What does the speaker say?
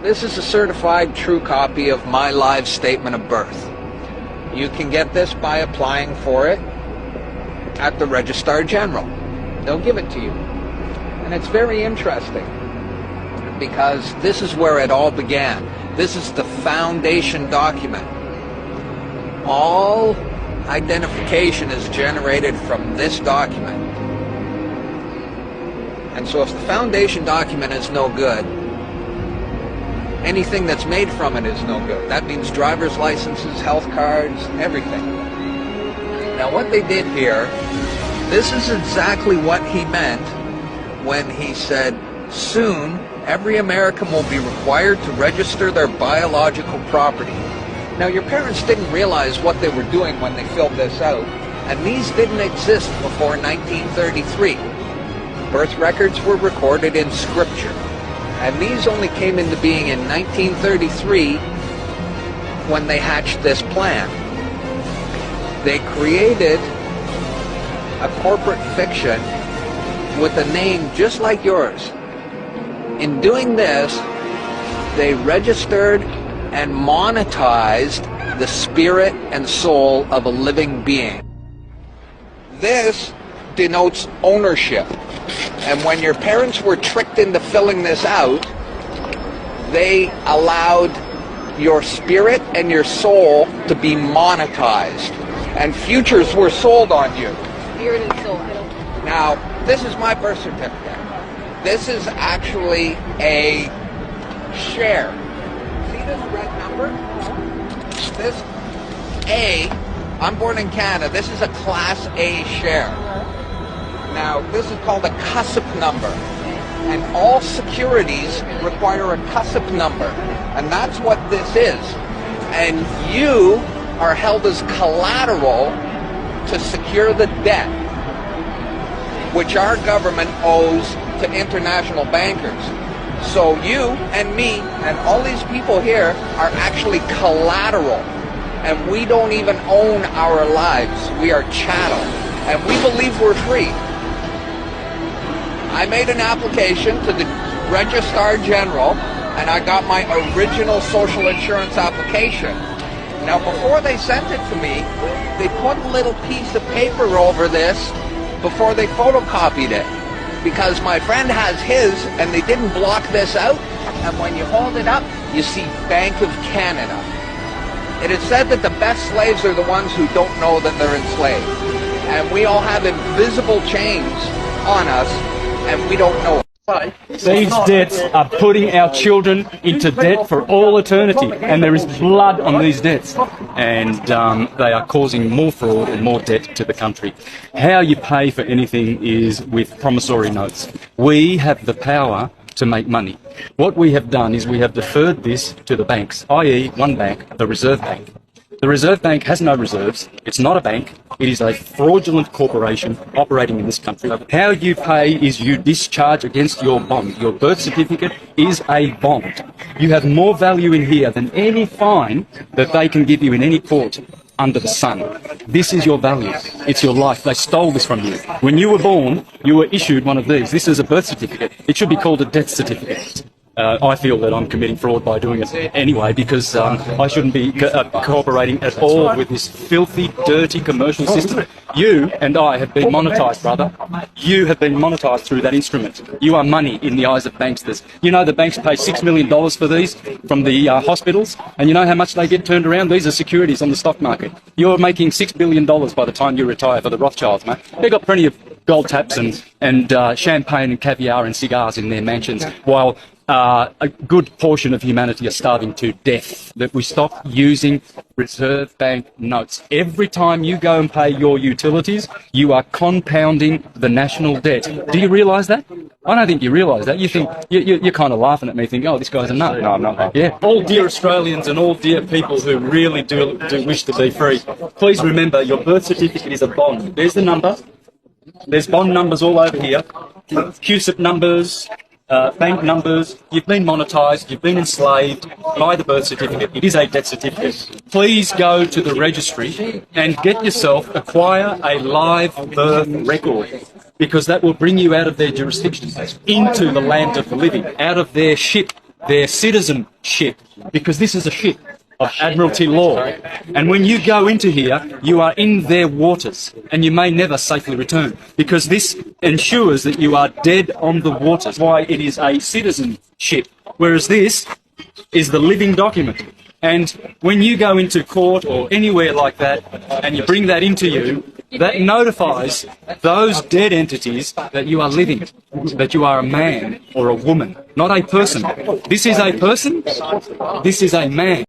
This is a certified true copy of my live statement of birth. You can get this by applying for it at the Registrar General. They'll give it to you. And it's very interesting because this is where it all began. This is the foundation document. All identification is generated from this document. And so if the foundation document is no good, anything that's made from it is no good. That means driver's licenses, health cards, everything. Now what they did here, this is exactly what he meant when he said, soon every American will be required to register their biological property. Now your parents didn't realize what they were doing when they filled this out, and these didn't exist before 1933. Birth records were recorded in scripture, and these only came into being in 1933 when they hatched this plan. They created a corporate fiction with a name just like yours. In doing this, they registered and monetized the spirit and soul of a living being. This denotes ownership. And when your parents were tricked into filling this out, they allowed your spirit and your soul to be monetized. And futures were sold on you. Spirit and soul. Now, this is my birth certificate. This is actually a share. See this red number? This A, I'm born in Canada, this is a Class A share. Now, this is called a CUSP number. And all securities require a CUSP number. And that's what this is. And you are held as collateral to secure the debt, which our government owes to international bankers. So you and me and all these people here are actually collateral. And we don't even own our lives. We are chattel. And we believe we're free. I made an application to the Registrar General, and I got my original social insurance application. Now, before they sent it to me, they put a little piece of paper over this before they photocopied it, because my friend has his, and they didn't block this out, and when you hold it up, you see Bank of Canada. It is said that the best slaves are the ones who don't know that they're enslaved, and we all have invisible chains on us, and we don't know it. These debts are putting our children into debt for all eternity, and there is blood on these debts, and they are causing more fraud and more debt to the country. How you pay for anything is with promissory notes. We have the power to make money. What we have done is we have deferred this to the banks, i.e. one bank, the Reserve Bank. The Reserve Bank has no reserves. It's not a bank. It is a fraudulent corporation operating in this country. How you pay is you discharge against your bond. Your birth certificate is a bond. You have more value in here than any fine that they can give you in any court under the sun. This is your value. It's your life. They stole this from you. When you were born, you were issued one of these. This is a birth certificate. It should be called a death certificate. I feel that I'm committing fraud by doing it anyway, because I shouldn't be cooperating at all with this filthy, dirty commercial system. You and I have been monetised, brother. You have been monetised through that instrument. You are money in the eyes of banksters. You know the banks pay $6 million for these from the hospitals, and you know how much they get turned around? These are securities on the stock market. You're making $6 billion by the time you retire for the Rothschilds, mate. They've got plenty of gold taps and champagne and caviar and cigars in their mansions, while a good portion of humanity are starving to death. That we stop using Reserve Bank notes. Every time you go and pay your utilities, you are compounding the national debt. Do you realise that? I don't think you realise that. You think, you're kind of laughing at me thinking, oh, this guy's a nut. No, I'm not. Yeah. All dear Australians and all dear people who really do wish to be free, please remember your birth certificate is a bond. There's the number. There's bond numbers all over here. QSIP numbers, bank numbers. You've been monetised, you've been enslaved by the birth certificate. It is a death certificate. Please go to the registry and get yourself, acquire a live birth record, because that will bring you out of their jurisdiction into the land of the living, out of their ship their citizenship, because this is a ship of Admiralty law. And when you go into here, you are in their waters, and you may never safely return, because this ensures that you are dead on the waters. Why it is a citizenship, whereas this is the living document. And when you go into court or anywhere like that, and you bring that into you, that notifies those dead entities that you are living, that you are a man or a woman, not a person. This is a person, this is a man.